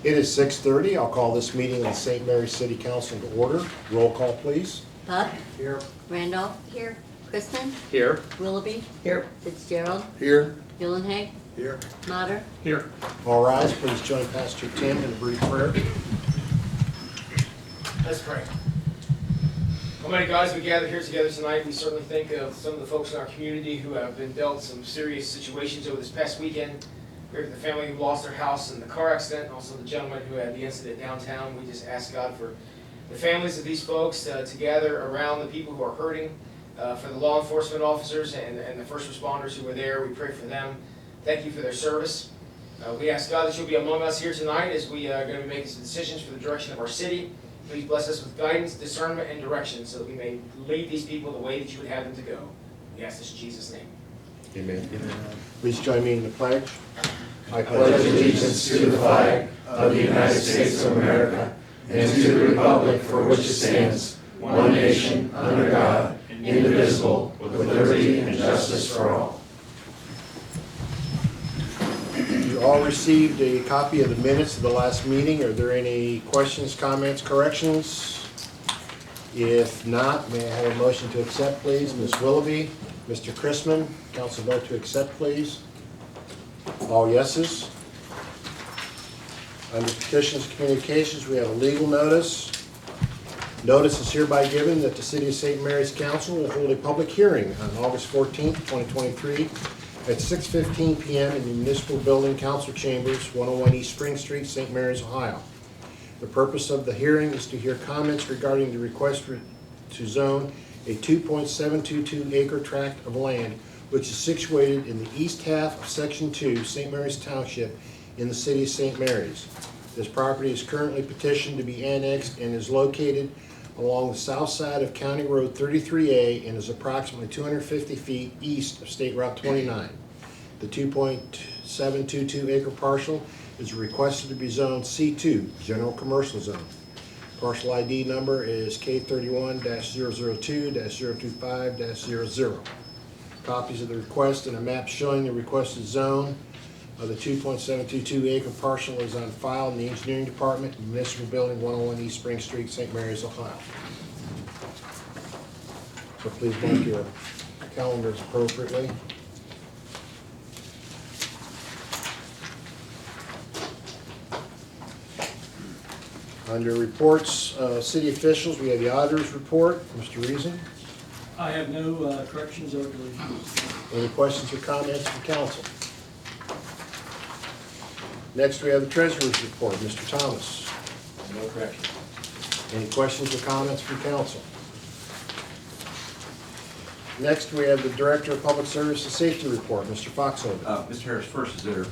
It is 6:30. I'll call this meeting of the St. Mary's City Council to order. Roll call, please. Bud, Here. Randolph. Here. Kristen, Here. Willoughby, Here. Fitzgerald, Here. Gillenhag, Here. Mater. Here. All rise. Please join Pastor Tim in a brief prayer. Let's pray. Almighty God, as we gather here together tonight, we certainly think of some of the folks in our community who have been dealt some serious situations over this past weekend. Pray for the family who lost their house in the car accident, and also the gentleman who had the incident downtown. We just ask God for the families of these folks to gather around the people who are hurting, for the law enforcement officers and the first responders who were there. We pray for them. Thank you for their service. We ask God that you'll be among us here tonight as we are going to be making some decisions for the direction of our city. Please bless us with guidance, discernment, and direction so that we may lead these people the way that you would have them to go. We ask this in Jesus' name. Amen. Please join me in the pledge. I pledge allegiance to the flag of the United States of America and to the republic for which it stands, one nation, under God, indivisible, with liberty and justice for all. You all received a copy of the minutes of the last meeting. Are there any questions, comments, corrections? If not, may I have a motion to accept, please? Ms. Willoughby, Mr. Chrisman, council vote to accept, please. All yeses. Under petitions and communications, we have a legal notice. Notice is hereby given that the City of St. Mary's Council will hold a public hearing on August 14th, 2023 at 6:15 p.m. in the Municipal Building Council Chambers, 101 East Spring Street, St. Mary's, Ohio. The purpose of the hearing is to hear comments regarding the request to zone a 2.722 acre tract of land which is situated in the east half of Section 2, St. Mary's Township, in the City of St. Mary's. This property is currently petitioned to be annexed and is located along the south side of County Road 33A and is approximately 250 feet east of State Route 29. The 2.722 acre parcel is requested to be zoned C2, General Commercial Zone. Parcel ID number is K31-002-025-00. Copies of the request and a map showing the requested zone of the 2.722 acre parcel is on file in the Engineering Department, Municipal Building, 101 East Spring Street, St. Mary's, Ohio. So please mark your calendars appropriately. Under reports, city officials, we have the auditor's report. Mr. Reason, I have no corrections or deletions. any questions or comments from council? Next, we have the treasurer's report. Mr. Thomas. No correction. Any questions or comments from council? Next, we have the Director of Public Service and Safety report. Mr. Foxhoven. Mr. Harris, first, is there a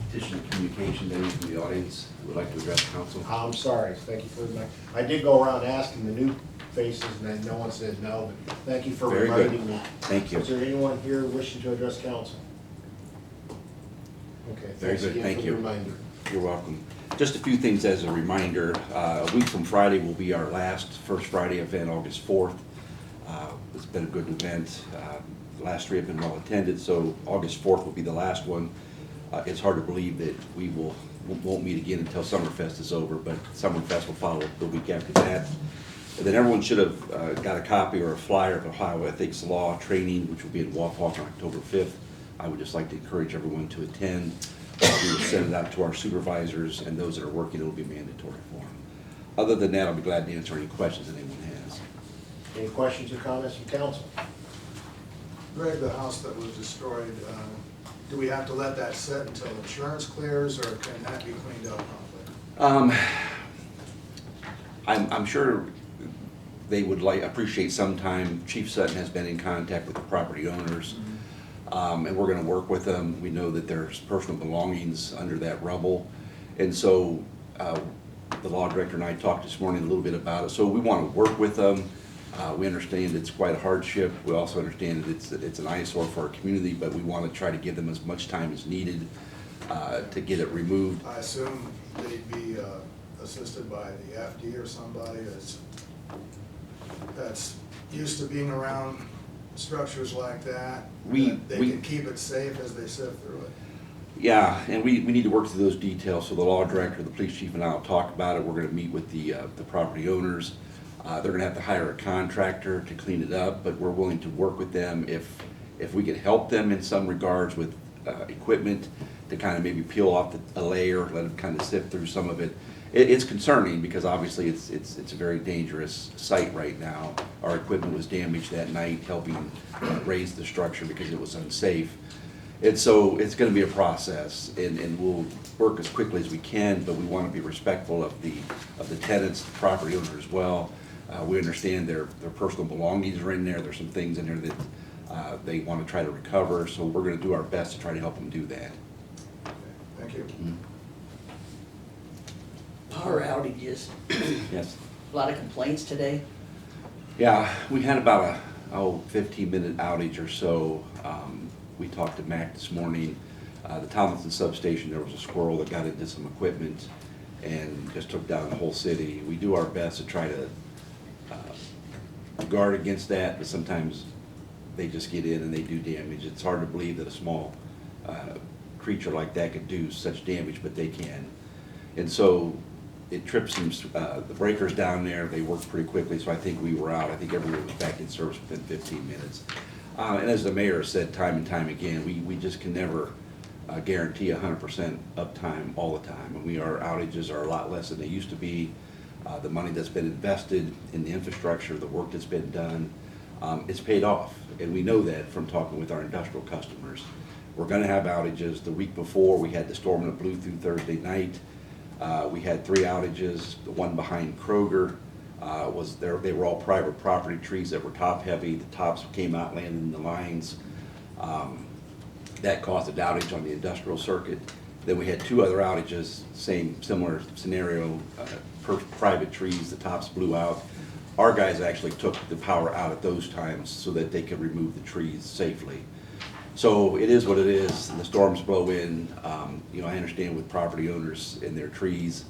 petition of communication that anyone from the audience would like to address council? I'm sorry. Thank you for I did go around asking the new faces, and then no one said no, but thank you for Very good. reminding me. Thank you. Is there anyone here wishing to address council? Okay. Very thanks good. again Thank for the you. reminder. You're welcome. Just a few things as a reminder. A week from Friday will be our first Friday event, August 4th. It's been a good event. The last three have been well attended, so August 4th will be the last one. It's hard to believe that we won't meet again until Summerfest is over, but Summerfest will follow the week after that. And then everyone should have got a copy or a flyer of Ohio Ethics Law Training, which will be in Wapak on October 5th. I would just like to encourage everyone to attend. We will send it out to our supervisors, and those that are working, it will be mandatory for them. Other than that, I'll be glad to answer any questions that anyone has. Any questions or comments from council? Greg, the house that was destroyed, do we have to let that sit until insurance clears, or can that be cleaned up promptly? I'm sure they would appreciate some time. Chief Sutton has been in contact with the property owners, and we're gonna work with them. We know that there's personal belongings under that rubble. And so the law director and I talked this morning a little bit about it. So we wanna work with them. We understand it's quite a hardship. We also understand that it's an eyesore for our community, but we wanna try to give them as much time as needed to get it removed. I assume they'd be assisted by the FD or somebody that's used to being around structures like that. We can keep it safe as they sift through it. Yeah, and we need to work through those details, so the law director, the police chief and I will talk about it. We're gonna meet with the property owners. They're gonna have to hire a contractor to clean it up, but we're willing to work with them if we can help them in some regards with equipment to kind of maybe peel off a layer, let them kind of sift through some of it. It's concerning because obviously it's a very dangerous site right now. Our equipment was damaged that night, helping raise the structure because it was unsafe. And so it's gonna be a process, and we'll work as quickly as we can, but we wanna be respectful of the tenants, the property owner as well. We understand their personal belongings are in there, there's some things in there that they wanna try to recover, so we're gonna do our best to try to help them do that. Thank you. Power outages, Yes. a lot of complaints today. Yeah, we had about a 15-minute outage or so. We talked to Mac this morning. The Tomlinson substation, there was a squirrel that got into some equipment and just took down the whole city. We do our best to try to guard against that, but sometimes they just get in and they do damage. It's hard to believe that a small creature like that could do such damage, but they can. And so it trips some, the breakers down there, they worked pretty quickly, so I think we were out. I think everyone was back in service within 15 minutes. And as the mayor said time and time again, we just can never guarantee 100% uptime all the time. And our outages are a lot less than they used to be. The money that's been invested in the infrastructure, the work that's been done, it's paid off. And we know that from talking with our industrial customers. We're gonna have outages. The week before, we had the storm that blew through Thursday night. We had 3 outages. The one behind Kroger they were all private property trees that were top heavy. The tops came out, landed in the lines. That caused an outage on the industrial circuit. Then we had 2 other outages, similar scenario, private trees, the tops blew out. Our guys actually took the power out at those times so that they could remove the trees safely. So it is what it is, and the storms blow in. I understand with property owners and their trees,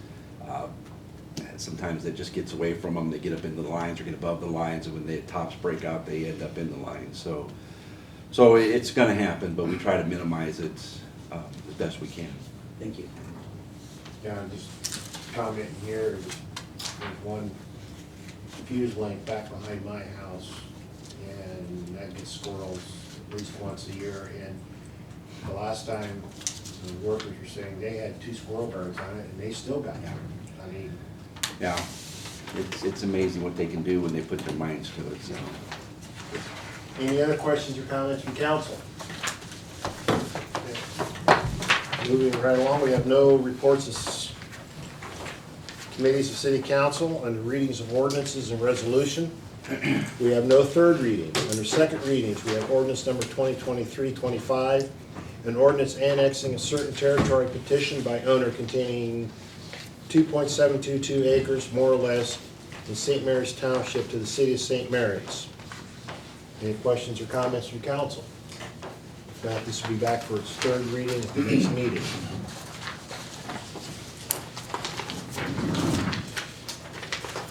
sometimes it just gets away from them. They get up into the lines or get above the lines, and when the tops break out, they end up in the lines. So it's gonna happen, but we try to minimize it as best we can. Thank you. Yeah, I'm just commenting here, there's one fuse link back behind my house, and that gets squirrels at least once a year, and the last time the workers were saying they had 2 squirrel birds on it, and they still got through. I mean, Yeah, it's amazing what they can do when they put their minds to it, so. any other questions or comments from council? Moving right along, we have no reports of committees of city council under readings of ordinances and resolution. We have no third reading. Under second readings, we have ordinance number 2023-25, an ordinance annexing a certain territory petition by owner containing 2.722 acres, more or less, in St. Mary's Township to the city of St. Mary's. Any questions or comments from council? If not, this will be back for its third reading at the next meeting.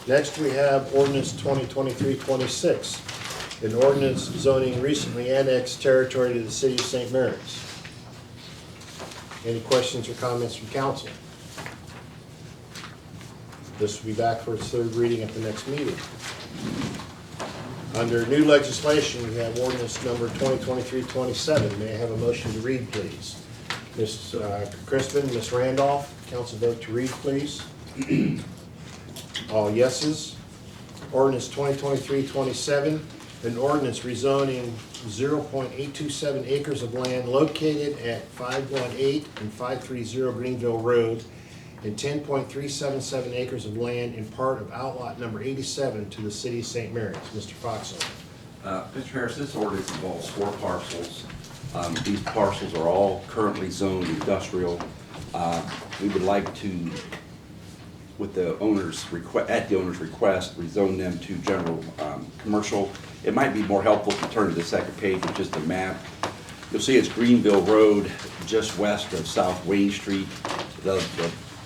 Next, we have ordinance 2023-26, an ordinance zoning recently annexed territory to the city of St. Mary's. Any questions or comments from council? This will be back for its third reading at the next meeting. Under new legislation, we have ordinance number 2023-27. May I have a motion to read, please? Ms. Crispin, Ms. Randolph, council vote to read, please. All yeses. Ordinance 2023-27, an ordinance rezoning 0.827 acres of land located at 518 and 530 Greenville Road and 10.377 acres of land in part of outlot number 87 to the city of St. Mary's. Mr. Foxell. Mr. Harris, this ordinance involves 4 parcels. These parcels are all currently zoned industrial. We would like to, with the owner's at the owner's request, rezone them to general commercial. It might be more helpful if you turn to the second page with just a map. You'll see it's Greenville Road, just west of South Wayne Street. The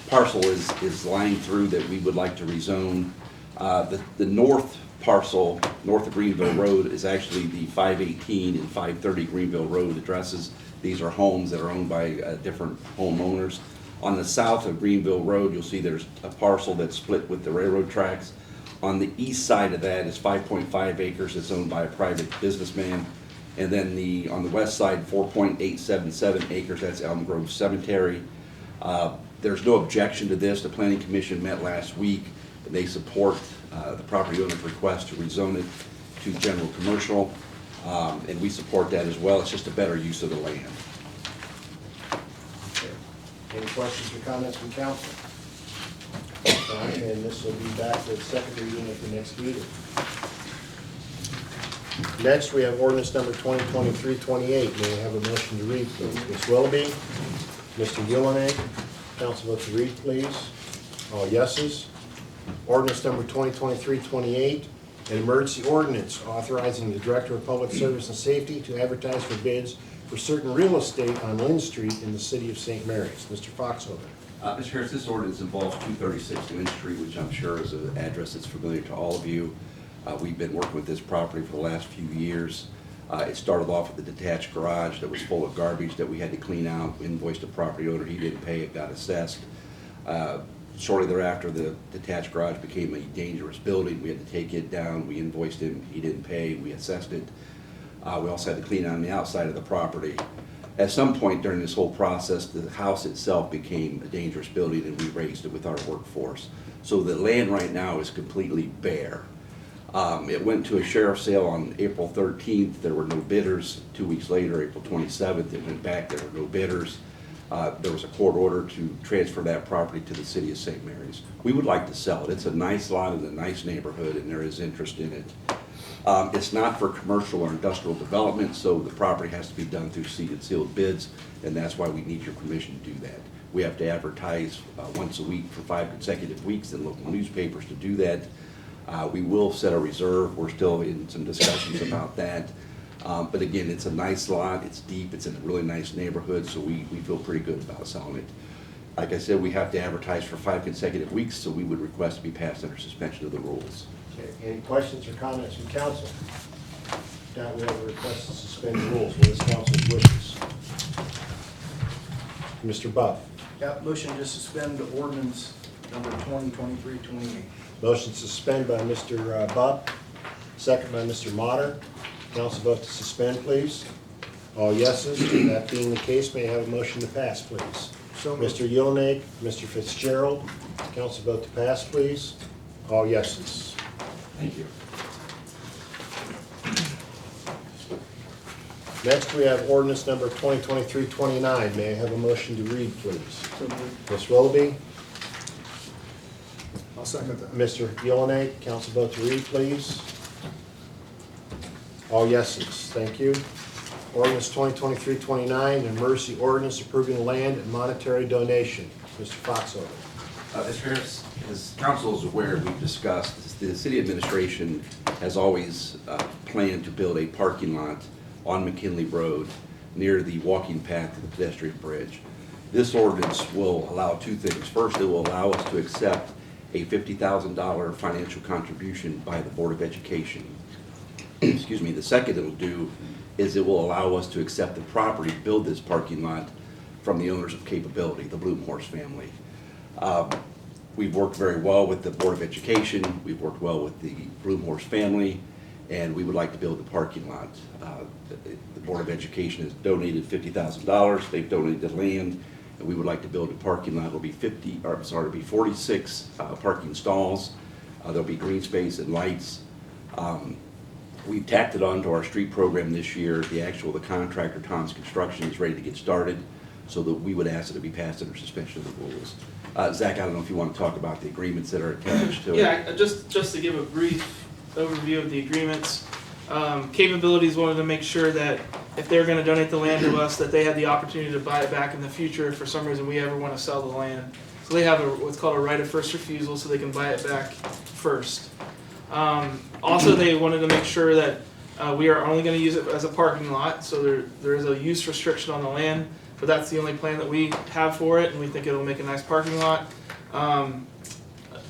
parcel is lined through that we would like to rezone. The north parcel, north of Greenville Road, is actually the 518 and 530 Greenville Road addresses. These are homes that are owned by different homeowners. On the south of Greenville Road, you'll see there's a parcel that's split with the railroad tracks. On the east side of that is 5.5 acres that's owned by a private businessman. And then on the west side, 4.877 acres, that's Elm Grove Cemetery. There's no objection to this. The Planning Commission met last week. They support the property owner's request to rezone it to general commercial, and we support that as well. It's just a better use of the land. Any questions or comments from council? And this will be back for the second reading at the next meeting. Next, we have ordinance number 2023-28. May I have a motion to read, please? Ms. Willoughby, Mr. Gilliland, council vote to read, please. All yeses. Ordinance number 2023-28, an emergency ordinance authorizing the Director of Public Service and Safety to advertise for bids for certain real estate on Lynn Street in the city of St. Mary's. Mr. Foxhoven. Mr. Harris, this ordinance involves 236 Lynn Street, which I'm sure is an address that's familiar to all of you. We've been working with this property for the last few years. It started off with a detached garage that was full of garbage that we had to clean out. We invoiced the property owner, he didn't pay, it got assessed. Shortly thereafter, the detached garage became a dangerous building. We had to take it down, we invoiced him, he didn't pay, we assessed it. We also had to clean out on the outside of the property. At some point during this whole process, the house itself became a dangerous building and we raised it with our workforce. So the land right now is completely bare. It went to a sheriff's sale on April 13th. There were no bidders. 2 weeks later, April 27th, it went back. There were no bidders. There was a court order to transfer that property to the city of St. Mary's. We would like to sell it. It's a nice lot in a nice neighborhood, and there is interest in it. It's not for commercial or industrial development, so the property has to be done through sealed bids, and that's why we need your permission to do that. We have to advertise once a week for 5 consecutive weeks in local newspapers to do that. We will set a reserve. We're still in some discussions about that. But again, it's a nice lot, it's deep, it's in a really nice neighborhood, so we feel pretty good about selling it. Like I said, we have to advertise for 5 consecutive weeks, so we would request to be passed under suspension of the rules. Okay, any questions or comments from council? Now we have a request to suspend the rules. What is council's wishes? Mr. Buff. Yeah, motion to suspend ordinance number 2023-28. Motion to suspend by Mr. Buff, second by Mr. Motter. Council vote to suspend, please. All yeses. That being the case, may I have a motion to pass, please? So moved. Mr. Yelnats, Mr. Fitzgerald. Council vote to pass, please. All yeses. Thank you. Next, we have ordinance number 2023-29. May I have a motion to read, please? So moved. Ms. Willoughby, I'll second that. Mr. Yelnats, council vote to read, please. All yeses, thank you. Ordinance 2023-29, an emergency ordinance approving land and monetary donation. Mr. Foxhoven. Mr. Harris, as council is aware, we've discussed, the city administration has always planned to build a parking lot on McKinley Road near the walking path to the pedestrian bridge. This ordinance will allow two things. First, it will allow us to accept a $50,000 financial contribution by the Board of Education. Excuse me. The second it will do is it will allow us to accept the property to build this parking lot from the owners of Capability, the Bloomhorse family. We've worked very well with the Board of Education, we've worked well with the Bloomhorse family, and we would like to build the parking lot. The Board of Education has donated $50,000, they've donated the land, and we would like to build a parking lot. It'll be 46 parking stalls. There'll be green space and lights. We've tacked it onto our street program this year. The contractor, Tom's Construction, is ready to get started, so that we would ask it to be passed under suspension of the rules. Zach, I don't know if you want to talk about the agreements that are attached to it. Yeah, just to give a brief overview of the agreements. Capabilities wanted to make sure that if they're going to donate the land to us, that they had the opportunity to buy it back in the future if for some reason we ever want to sell the land. So they have what's called a right of first refusal, so they can buy it back first. Also, they wanted to make sure that we are only going to use it as a parking lot, so there is a use restriction on the land, but that's the only plan that we have for it, and we think it'll make a nice parking lot.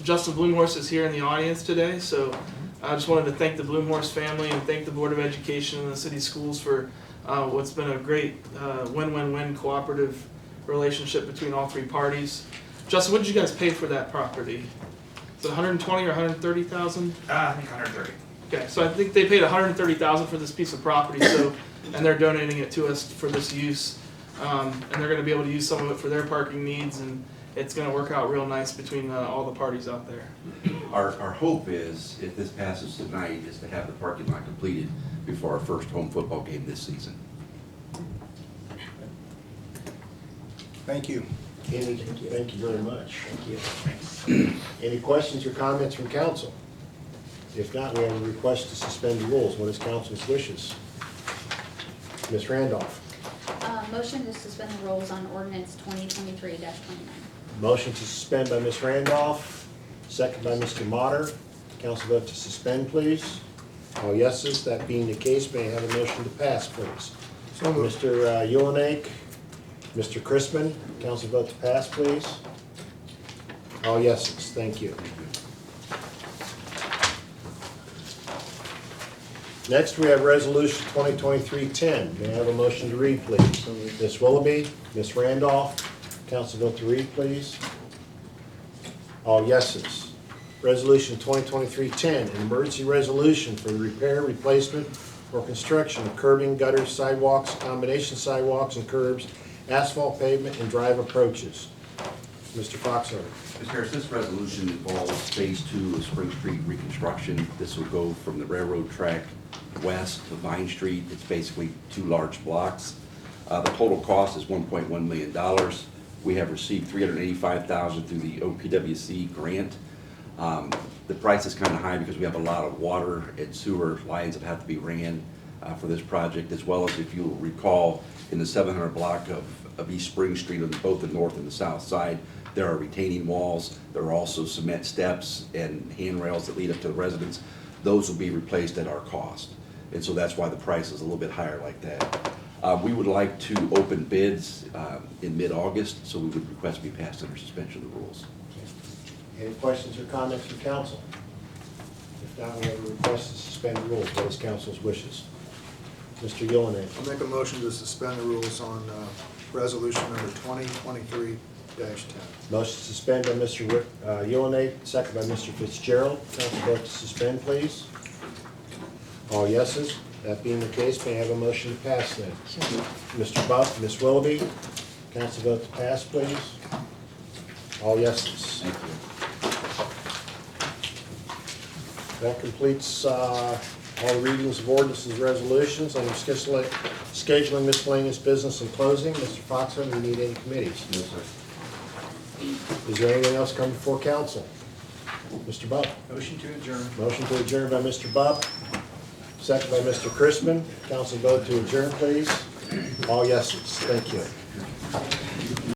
Justin Bloomhorse is here in the audience today, so I just wanted to thank the Bloomhorse family and thank the Board of Education and the city schools for What's been a great win-win-win cooperative relationship between all three parties. Justin, what did you guys pay for that property? Is it 120 or 130,000? I think 130. Okay, so I think they paid 130,000 for this piece of property, so, and they're donating it to us for this use. And they're gonna be able to use some of it for their parking needs, and it's gonna work out real nice between all the parties out there. Our hope is, if this passes tonight, is to have the parking lot completed before our first home football game this season. Thank you. Thank you very much. Thank you. Any questions or comments from council? If not, we have a request to suspend the rules. What is council's wishes? Ms. Randolph. Motion to suspend the rules on ordinance 2023-29. Motion to suspend by Ms. Randolph, second by Mr. Motter. Council vote to suspend, please. All yeses, that being the case, may I have a motion to pass, please? Mr. Ulenik, Mr. Chrisman, council vote to pass, please. All yeses, thank you. Next, we have Resolution 2023-10. May I have a motion to read, please? Ms. Willoughby, Ms. Randolph, council vote to read, please. All yeses. Resolution 2023-10, an emergency resolution for the repair, replacement, or construction of curbing, gutters, sidewalks, combination sidewalks and curbs, asphalt pavement, and drive approaches. Mr. Foxhorn. Mr. Harris, this resolution involves Phase 2 of Spring Street reconstruction. This will go from the railroad track west to Vine Street. It's basically 2 large blocks. The total cost is $1.1 million. We have received $385,000 through the OPWC grant. The price is kind of high because we have a lot of water and sewer lines that have to be ran for this project, as well as, if you'll recall, in the 700 block of East Spring Street on both the north and the south side, there are retaining walls. There are also cement steps and handrails that lead up to the residents. Those will be replaced at our cost. And so that's why the price is a little bit higher like that. We would like to open bids in mid-August, so we would request to be passed under suspension of the rules. Any questions or comments from council? If not, we have a request to suspend the rules. What is council's wishes? Mr. Ulenik. I'll make a motion to suspend the rules on resolution number 2023-10. Motion to suspend by Mr. Ulenik, second by Mr. Fitzgerald. Council vote to suspend, please. All yeses. That being the case, may I have a motion to pass then? Mr. Buck, Ms. Willoughby, council vote to pass, please. All yeses. Thank you. That completes all readings of ordinances and resolutions. I'm scheduling miscellaneous business and closing. Mr. Foxhorn, do you need any committees? No, sir. Is there anything else coming before council? Mr. Buck. Motion to adjourn. Motion to adjourn by Mr. Buck, second by Mr. Chrisman. Council vote to adjourn, please. All yeses. Thank you.